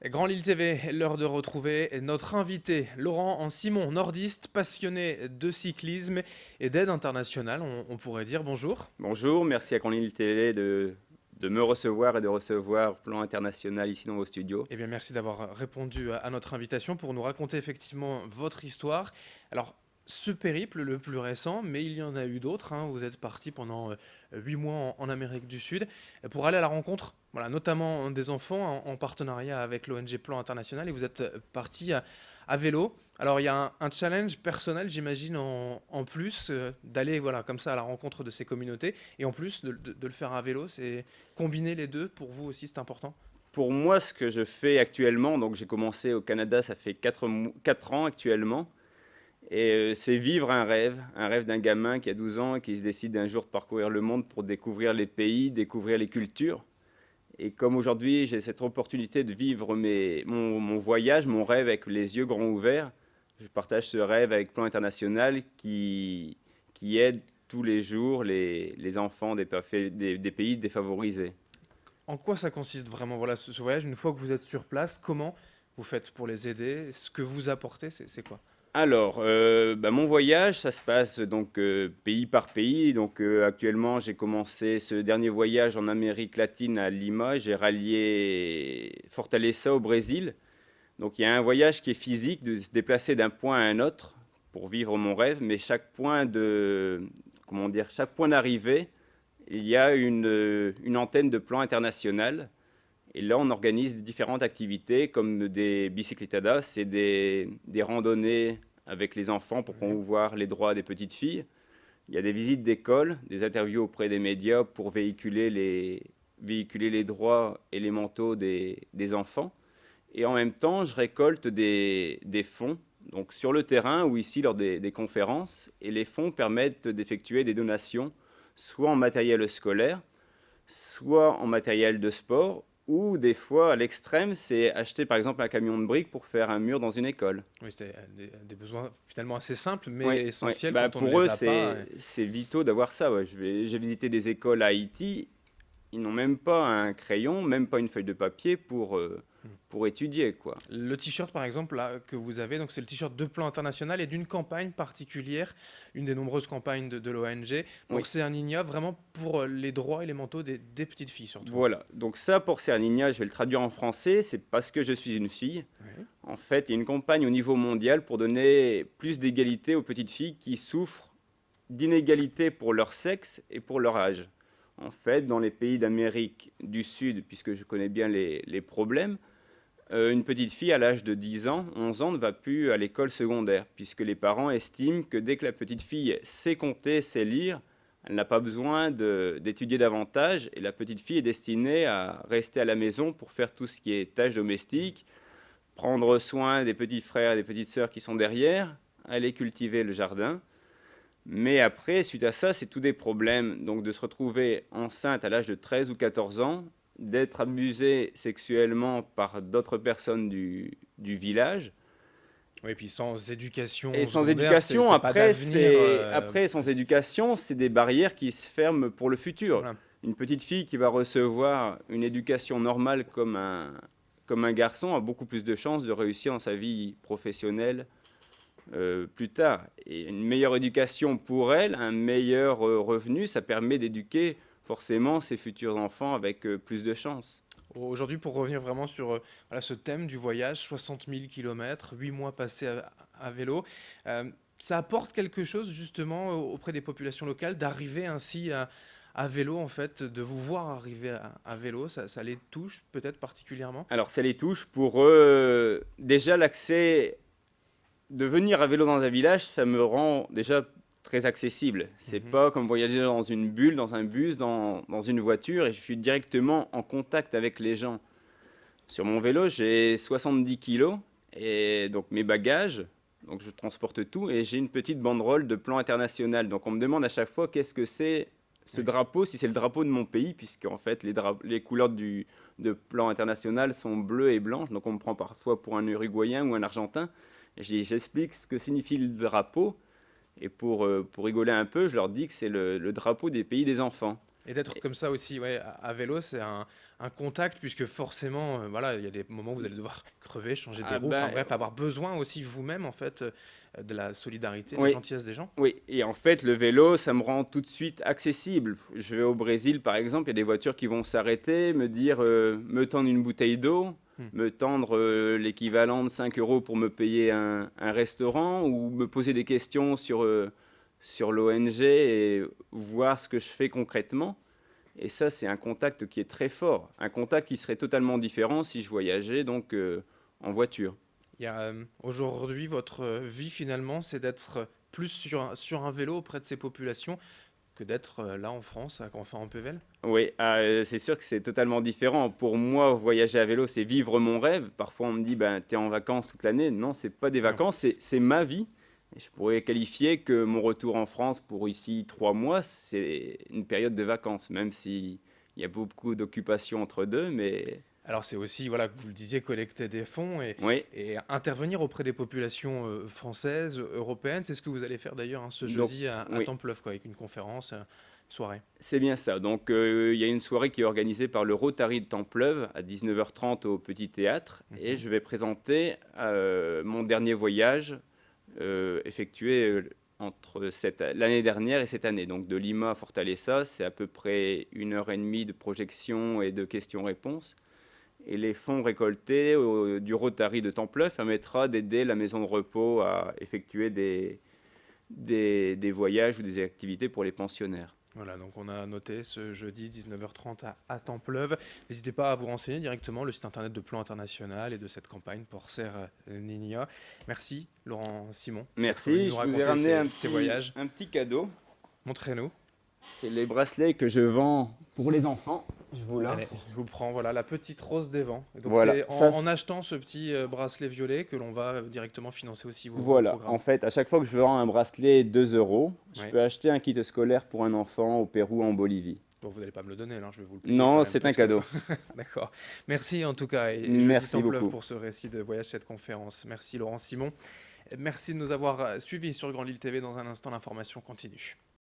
Grand Lille TV, l'heure de retrouver notre invité, Laurent Simon, nordiste, passionné de cyclisme et d'aide internationale, on pourrait dire bonjour. Bonjour, merci à Conline Télé de me recevoir et de recevoir Plan International ici dans vos studios. Eh bien, merci d'avoir répondu à notre invitation pour nous raconter effectivement votre histoire. Alors, ce périple le plus récent, mais il y en a eu d'autres, hein. Vous êtes parti pendant 8 mois en Amérique du Sud pour aller à la rencontre, voilà, notamment des enfants en partenariat avec l'ONG Plan International. Et vous êtes parti à vélo. Alors, il y a un challenge personnel, j'imagine, en plus d'aller voilà, comme ça à la rencontre de ces communautés. Et en plus de le faire à vélo, c'est combiner les deux, pour vous aussi, c'est important. Pour moi, ce que je fais actuellement, donc j'ai commencé au Canada, ça fait 4 ans actuellement, et c'est vivre un rêve d'un gamin qui a 12 ans et qui se décide un jour de parcourir le monde pour découvrir les pays, découvrir les cultures. Et comme aujourd'hui, j'ai cette opportunité de vivre mon voyage, mon rêve avec les yeux grands ouverts, je partage ce rêve avec Plan International qui aide tous les jours les enfants des pays défavorisés. En quoi ça consiste vraiment, voilà, ce voyage? Une fois que vous êtes sur place, comment vous faites pour les aider? Ce que vous apportez, c'est quoi? Alors, mon voyage, ça se passe donc pays par pays. Donc actuellement, j'ai commencé ce dernier voyage en Amérique latine à Lima. J'ai rallié Fortaleza au Brésil. Donc il y a un voyage qui est physique, de se déplacer d'un point à un autre pour vivre mon rêve, mais chaque point d'arrivée, il y a une antenne de plan international. Et là, on organise différentes activités comme des bicicletadas, c'est des randonnées avec les enfants pour Oui. promouvoir les droits des petites filles. Il y a des visites d'école, des interviews auprès des médias pour véhiculer les droits et les manteaux des enfants. Et en même temps, je récolte des fonds, donc sur le terrain ou ici lors des conférences. Et les fonds permettent d'effectuer des donations, soit en matériel scolaire, soit en matériel de sport, ou des fois, à l'extrême, c'est acheter par exemple un camion de briques pour faire un mur dans une école. Oui, c'est des besoins finalement assez simples, Oui, mais oui. essentiels Bah, quand on ne pour les eux, a pas. c'est vitaux d'avoir ça. Ouais. J'ai visité des écoles à Haïti, ils n'ont même pas un crayon, même pas une feuille de papier pour étudier, quoi. Le t-shirt, par exemple, là, que vous avez, donc c'est le t-shirt de Plan International et d'une campagne particulière, une des nombreuses campagnes de l'ONG, pour Oui. Cerninia, vraiment pour les droits et les manteaux des petites filles surtout. Voilà, donc ça pour Cerninia, je vais le traduire en français, c'est parce que je suis une fille. Oui. En fait, il y a une campagne au niveau mondial pour donner plus d'égalité aux petites filles qui souffrent d'inégalités pour leur sexe et pour leur âge. En fait, dans les pays d'Amérique du Sud, puisque je connais bien les problèmes, une petite fille à l'âge de 10 ans, 11 ans, ne va plus à l'école secondaire, puisque les parents estiment que dès que la petite fille sait compter, sait lire, elle n'a pas besoin d'étudier davantage, et la petite fille est destinée à rester à la maison pour faire tout ce qui est tâches domestiques, prendre soin des petits frères et des petites sœurs qui sont derrière, aller cultiver le jardin. Mais après, suite à ça, c'est tous des problèmes. Donc de se retrouver enceinte à l'âge de 13 ou 14 ans, d'être abusée sexuellement par d'autres personnes du village. Oui, et puis sans Et éducation sans secondaire, éducation, c'est pas d'avenir sans possible. éducation, c'est des barrières qui se ferment pour le futur. Voilà. Une petite fille qui va recevoir une éducation normale comme un garçon a beaucoup plus de chances de réussir dans sa vie professionnelle plus tard. Et une meilleure éducation pour elle, un meilleur revenu, ça permet d'éduquer forcément ses futurs enfants avec plus de chances. Aujourd'hui, pour revenir vraiment sur voilà, ce thème du voyage, 60 000 kilomètres, 8 mois passés à vélo, ça apporte quelque chose justement auprès des populations locales d'arriver ainsi à vélo, en fait, de vous voir arriver à vélo, ça les touche peut-être particulièrement? Alors ça les touche pour eux. Déjà l'accès de venir à vélo dans un village, ça me rend déjà très accessible. C'est Mhm. pas comme voyager dans une bulle, dans un bus, dans une voiture, et je suis directement en contact avec les gens. Sur mon vélo, j'ai 70 kilos, et donc mes bagages, donc je transporte tout, et j'ai une petite banderole de plan international. Donc on me demande à chaque fois qu'est-ce que c'est ce Oui. drapeau, si c'est le drapeau de mon pays, puisque en fait les couleurs de plan international sont bleues et blanches, donc on me prend parfois pour un Uruguayen ou un Argentin. J'explique ce que signifie le drapeau, et pour rigoler un peu, je leur dis que c'est le drapeau des pays des enfants. Et d'être Et- comme ça aussi, ouais, à vélo, c'est un un contact, puisque forcément, voilà, il y a des moments où vous allez devoir crever, changer des Ah roues, enfin ben, bref, avoir besoin aussi vous-même, en fait, de la solidarité, de la oui, gentillesse des gens. oui. Et en fait, le vélo, ça me rend tout de suite accessible. Je vais au Brésil, par exemple, il y a des voitures qui vont s'arrêter, me dire, me tendre une bouteille d'eau, Hmm. me tendre l'équivalent de 5 euros pour me payer un restaurant, ou me poser des questions sur l'ONG et voir ce que je fais concrètement. Et ça, c'est un contact qui est très fort. Un contact qui serait totalement différent si je voyageais donc en voiture. Il y a aujourd'hui votre vie finalement, c'est d'être plus sur un vélo auprès de ces populations que d'être là en France à en faire en PVL. Oui, c'est sûr que c'est totalement différent. Pour moi, voyager à vélo, c'est vivre mon rêve. Parfois, on me dit, ben, t'es en vacances toute l'année. Non, c'est pas des Non. vacances, c'est ma vie. Et je pourrais qualifier que mon retour en France pour ici 3 mois, c'est une période de vacances, même s'il y a beaucoup d'occupations entre deux. Mais Alors c'est aussi, voilà, que vous le disiez, collecter des fonds oui, et intervenir auprès des populations françaises, européennes. C'est ce que vous allez faire d'ailleurs, hein, ce donc jeudi à oui. Templeuve, quoi, avec une conférence, une soirée. C'est bien ça. Donc, il y a une soirée qui est organisée par le Rotary de Templeuve à 19h30 au Petit Théâtre. Et Mhm. je vais présenter mon dernier voyage effectué entre l'année dernière et cette année. Donc, de Lima à Fortaleza, c'est à peu près 1 heure et demie de projection et de questions-réponses. Et les fonds récoltés du Rotary de Templeuve permettra d'aider la maison de repos à effectuer des voyages ou des activités pour les pensionnaires. Voilà, donc on a noté ce jeudi 19h30 à Templeuve. N'hésitez pas à vous renseigner directement le site internet de Plan International et de cette campagne Porser Niña. Merci Laurent Simon d'être venu Merci, nous je vous ai raconter ramené ces voyages. un petit cadeau. Montrez-nous. C'est les bracelets que je vends pour les enfants. Je vous Allez, l'offre. je vous le prends, voilà, la petite rose des vents. Et donc Voilà, c'est ça, en achetant ce petit bracelet violet que l'on va directement financer aussi vos voilà. En programmes. fait, à chaque fois que je vends un bracelet 2 euros, je Ouais. peux acheter un kit scolaire pour un enfant au Pérou ou en Bolivie. Bon, vous n'allez pas me le donner, là, je vais vous le payer quand Non, même. c'est un Parce que... cadeau. D'accord. Merci en tout cas, et jeudi Merci Templeuve beaucoup. pour ce récit de voyage, cette conférence. Merci Laurent Simon. Merci de nous avoir suivis sur Grand Lille TV. Dans un instant, l'information continue.